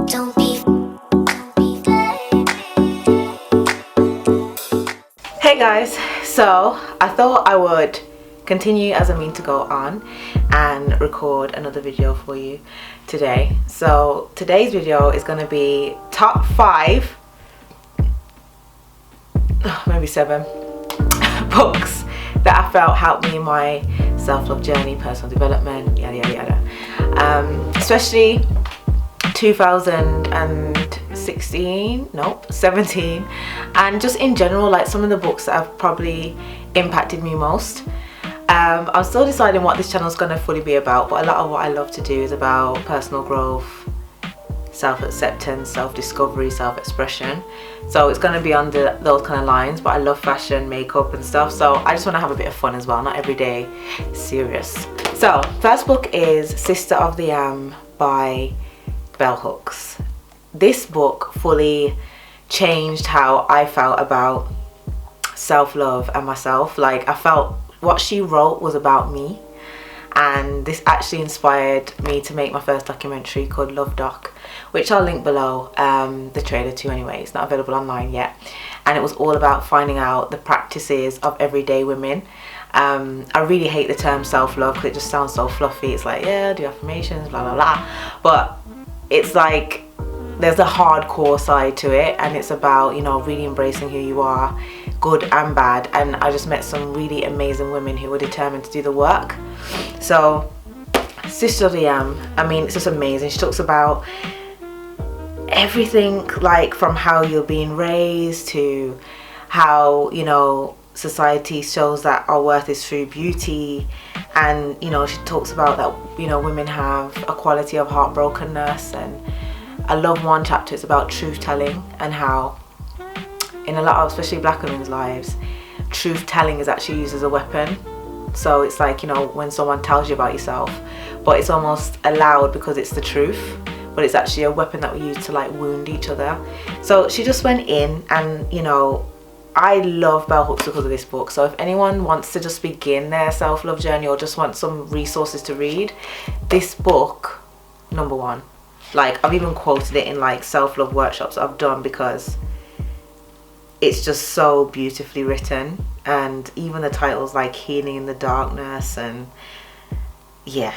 Don't be Hey guys, so I thought I would continue as I mean to go on and record another video for you today. So today's video is going to be top 5, maybe 7 books that I felt helped me in my self-love journey, personal development, yada yada yada. Especially 17, and just in general, like some of the books that have probably impacted me most. I'm still deciding what this channel is going to fully be about, but a lot of what I love to do is about personal growth, self-acceptance, self-discovery, self-expression. So it's going to be under those kind of lines, but I love fashion, makeup and stuff, so I just want to have a bit of fun as well, not every day serious. So first book is Sister of the Yam by Bell Hooks. This book fully changed how I felt about self-love and myself. Like, I felt what she wrote was about me, and this actually inspired me to make my first documentary called Love Doc, which I'll link below, the trailer to anyway. It's not available online yet, and it was all about finding out the practices of everyday women. I really hate the term self-love because it just sounds so fluffy. It's like, yeah, do affirmations, blah blah blah, but it's like there's a hardcore side to it, and it's about, you know, really embracing who you are, good and bad. And I just met some really amazing women who were determined to do the work. So Sister of the Yam, I mean, it's just amazing. She talks about everything, like from how you're being raised to how, you know, society shows that our worth is through beauty. And, you know, she talks about that, you know, women have a quality of heartbrokenness. And I love one chapter, it's about truth telling, and how in a lot of, especially black women's lives, truth telling is actually used as a weapon. So it's like, you know, when someone tells you about yourself, but it's almost allowed because it's the truth, but it's actually a weapon that we use to like wound each other. So she just went in, and, you know, I love Bell Hooks because of this book. So if anyone wants to just begin their self-love journey or just want some resources to read, this book, number one. Like, I've even quoted it in like self-love workshops I've done because it's just so beautifully written. And even the titles like Healing in the Darkness, and yeah,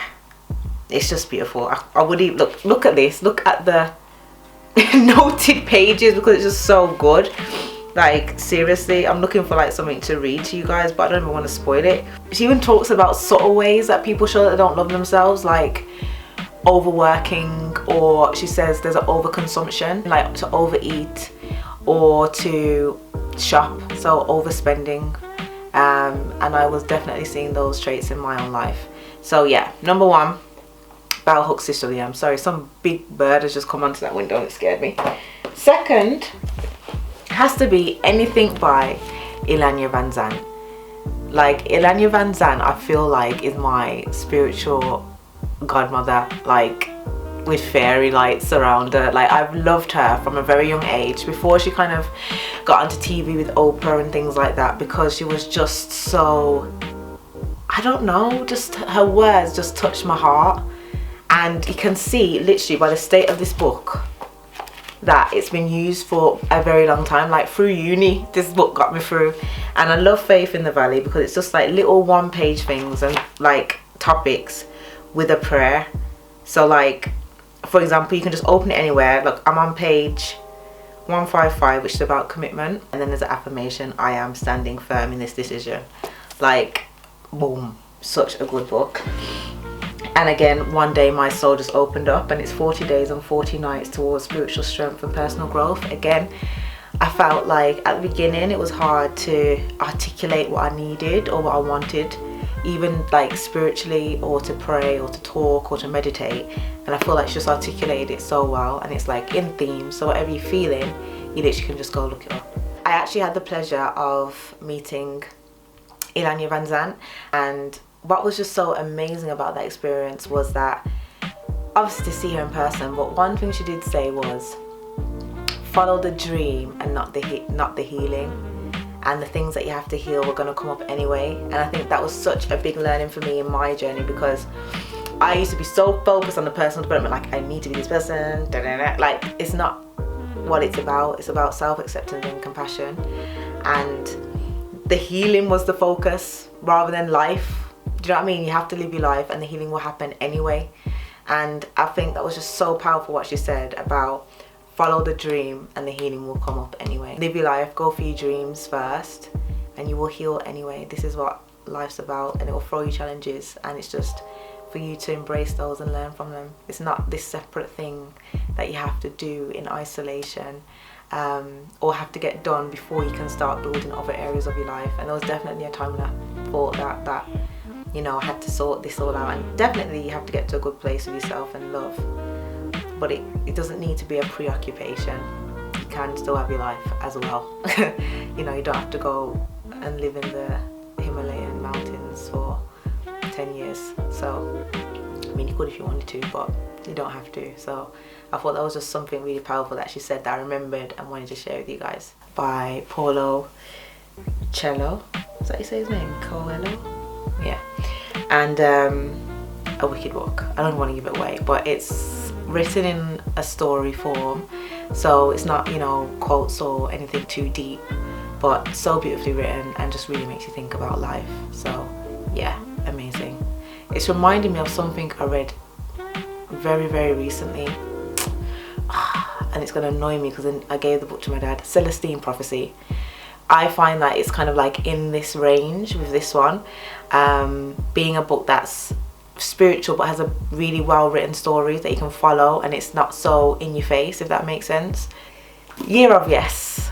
it's just beautiful. I would even look at this, look at the noted pages, because it's just so good. Like, seriously, I'm looking for like something to read to you guys, but I don't even want to spoil it. She even talks about subtle ways that people show that they don't love themselves, like overworking, or she says there's an overconsumption, like to overeat or to shop, so overspending. And I was definitely seeing those traits in my own life. So yeah, number one, Bell Hooks, Sister of the Yam. Sorry, some big bird has just come onto that window and it scared me. Second has to be anything by Iyanla Vanzant. Like, Iyanla Vanzant, I feel like, is my spiritual godmother, like with fairy lights around her. Like, I've loved her from a very young age, before she kind of got onto TV with Oprah and things like that, because she was just so, I don't know, just her words just touched my heart. And you can see literally by the state of this book that it's been used for a very long time. Like, through uni, this book got me through. And I love Faith in the Valley because it's just like little one-page things and like topics with a prayer. So like, for example, you can just open it anywhere. Look, I'm on page 155, which is about commitment, and then there's an affirmation: I am standing firm in this decision. Like, boom, such a good book. And again, one day my soul just opened up, and it's 40 days and 40 nights towards spiritual strength and personal growth. Again, I felt like at the beginning it was hard to articulate what I needed or what I wanted, even like spiritually, or to pray or to talk or to meditate. And I feel like she just articulated it so well, and it's like in theme, so whatever you're feeling, you literally can just go look it up. I actually had the pleasure of meeting Iyanla Vanzant, and what was just so amazing about that experience was that, obviously to see her in person, but one thing she did say was, follow the dream and not the healing. And the things that you have to heal were going to come up anyway. And I think that was such a big learning for me in my journey, because I used to be so focused on the personal development, like I need to be this person, like it's not what it's about. It's about self-acceptance and compassion, and the healing was the focus rather than life. Do you know what I mean? You have to live your life and the healing will happen anyway. And I think that was just so powerful what she said about follow the dream and the healing will come up anyway. Live your life, go for your dreams first, and you will heal anyway. This is what life's about, and it will throw you challenges, and it's just for you to embrace those and learn from them. It's not this separate thing that you have to do in isolation, or have to get done before you can start building other areas of your life. And there was definitely a time when I thought that you know, I had to sort this all out, and definitely you have to get to a good place with yourself and love, but it doesn't need to be a preoccupation. You can still have your life as well. You know, you don't have to go and live in the Himalayan mountains for 10 years. So I mean, you could if you wanted to, but you don't have to. So I thought that was just something really powerful that she said that I remembered and wanted to share with you guys. By Paulo Coelho, is that how you say his name? Coelho? Yeah. And a wicked book. I don't want to give it away, but it's written in a story form, so it's not, you know, quotes or anything too deep, but so beautifully written and just really makes you think about life. So yeah, amazing. It's reminding me of something I read very, very recently, and it's going to annoy me because I gave the book to my dad. Celestine Prophecy. I find that it's kind of like in this range with this one, being a book that's spiritual but has a really well written story that you can follow, and it's not so in your face, if that makes sense. Year of Yes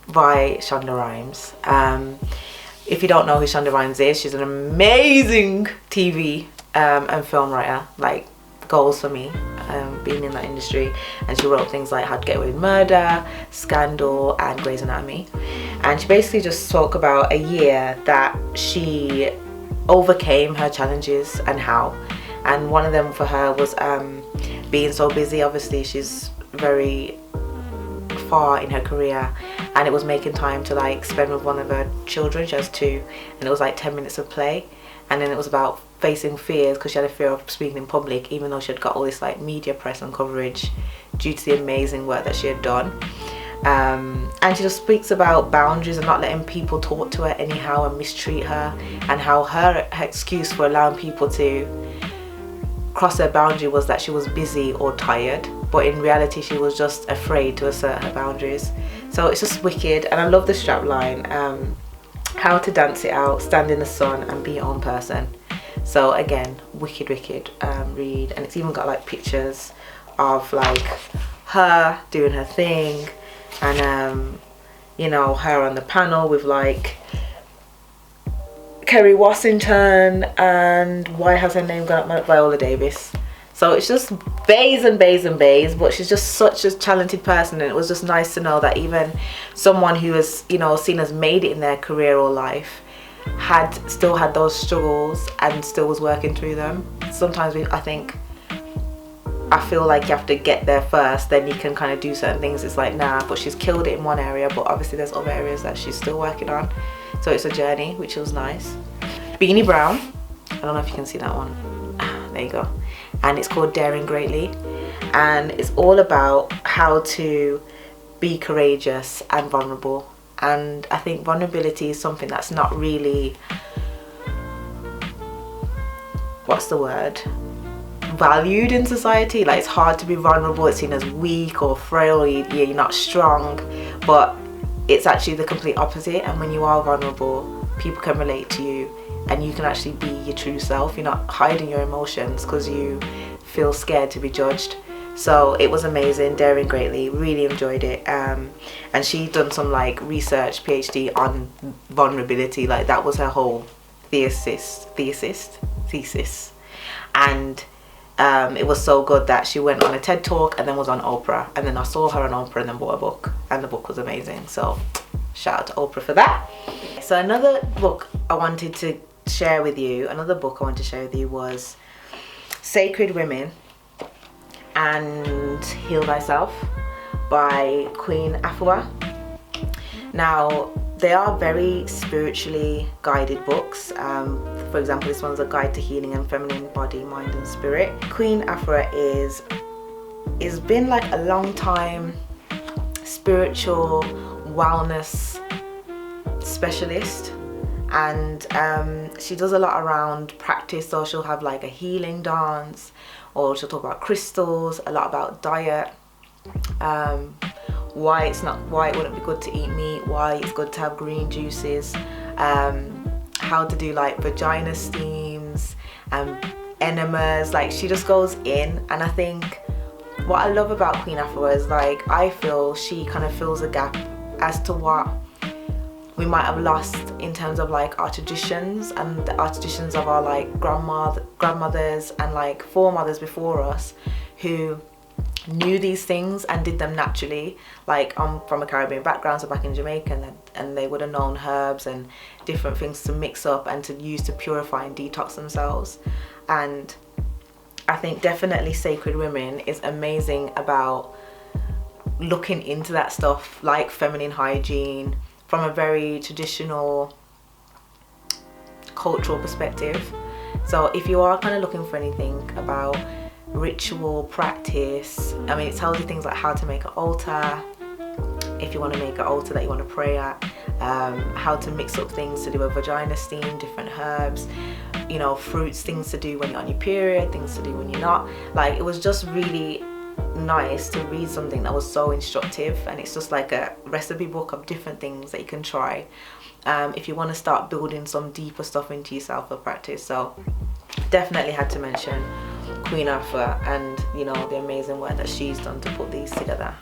by Shonda Rhimes. If you don't know who Shonda Rhimes is, she's an amazing TV and film writer, like goals for me, being in that industry. And she wrote things like How to Get Away with Murder, Scandal, and Grey's Anatomy. And she basically just spoke about a year that she overcame her challenges and how. And one of them for her was being so busy. Obviously she's very far in her career, and it was making time to like spend with one of her children. She has 2, and it was like 10 minutes of play. And then it was about facing fears, because she had a fear of speaking in public, even though she had got all this like media press and coverage due to the amazing work that she had done. And she just speaks about boundaries and not letting people talk to her anyhow and mistreat her, and how her excuse for allowing people to cross her boundary was that she was busy or tired, but in reality she was just afraid to assert her boundaries. So it's just wicked, and I love the strap line, how to dance it out, stand in the sun and be your own person. So again, wicked read, and it's even got like pictures of like her doing her thing, and you know, her on the panel with like Kerry Washington, and why has her name gone up, Viola Davis. So it's just bays and bays and bays, but she's just such a talented person, and it was just nice to know that even someone who is, you know, seen as made it in their career or life still had those struggles and still was working through them. Sometimes I feel like you have to get there first, then you can kind of do certain things. It's like, nah, but she's killed it in one area, but obviously there's other areas that she's still working on. So it's a journey, which was nice. Beanie Brown, I don't know if you can see that one. There you go. And it's called Daring Greatly, and it's all about how to be courageous and vulnerable. And I think vulnerability is something that's not really, what's the word, valued in society. Like, it's hard to be vulnerable, it's seen as weak or frail, or you're not strong, but it's actually the complete opposite. And when you are vulnerable, people can relate to you, and you can actually be your true self. You're not hiding your emotions because you feel scared to be judged. So it was amazing, Daring Greatly, really enjoyed it. And she'd done some like research, PhD on vulnerability, like that was her whole thesis. And it was so good that she went on a TED talk and then was on Oprah, and then I saw her on Oprah and then bought a book, and the book was amazing. So shout out to Oprah for that. So another book I wanted to share with you was Sacred Women and Heal Thyself by Queen Afua. Now, they are very spiritually guided books. for example, this one's a guide to healing and feminine body, mind and spirit. Queen Afua is been like a long time spiritual wellness specialist, and she does a lot around practice. So she'll have like a healing dance, or she'll talk about crystals, a lot about diet, why it wouldn't be good to eat meat, why it's good to have green juices, how to do like vagina steams and enemas. Like, she just goes in, and I think what I love about Queen Afua is, like, I feel she kind of fills a gap as to what we might have lost in terms of like our traditions, and our traditions of our like grandmothers and like foremothers before us, who knew these things and did them naturally. Like, I'm from a Caribbean background, so back in Jamaica, and they would have known herbs and different things to mix up and to use to purify and detox themselves. And I think definitely Sacred Women is amazing about looking into that stuff, like feminine hygiene, from a very traditional cultural perspective. So if you are kind of looking for anything about ritual practice, I mean, it tells you things like how to make an altar, if you want to make an altar that you want to pray at, how to mix up things to do a vagina steam, different herbs, you know, fruits, things to do when you're on your period, things to do when you're not. Like, it was just really nice to read something that was so instructive, and it's just like a recipe book of different things that you can try if you want to start building some deeper stuff into yourself for practice. So definitely had to mention Queen Afua and, you know, the amazing work that she's done to put these together.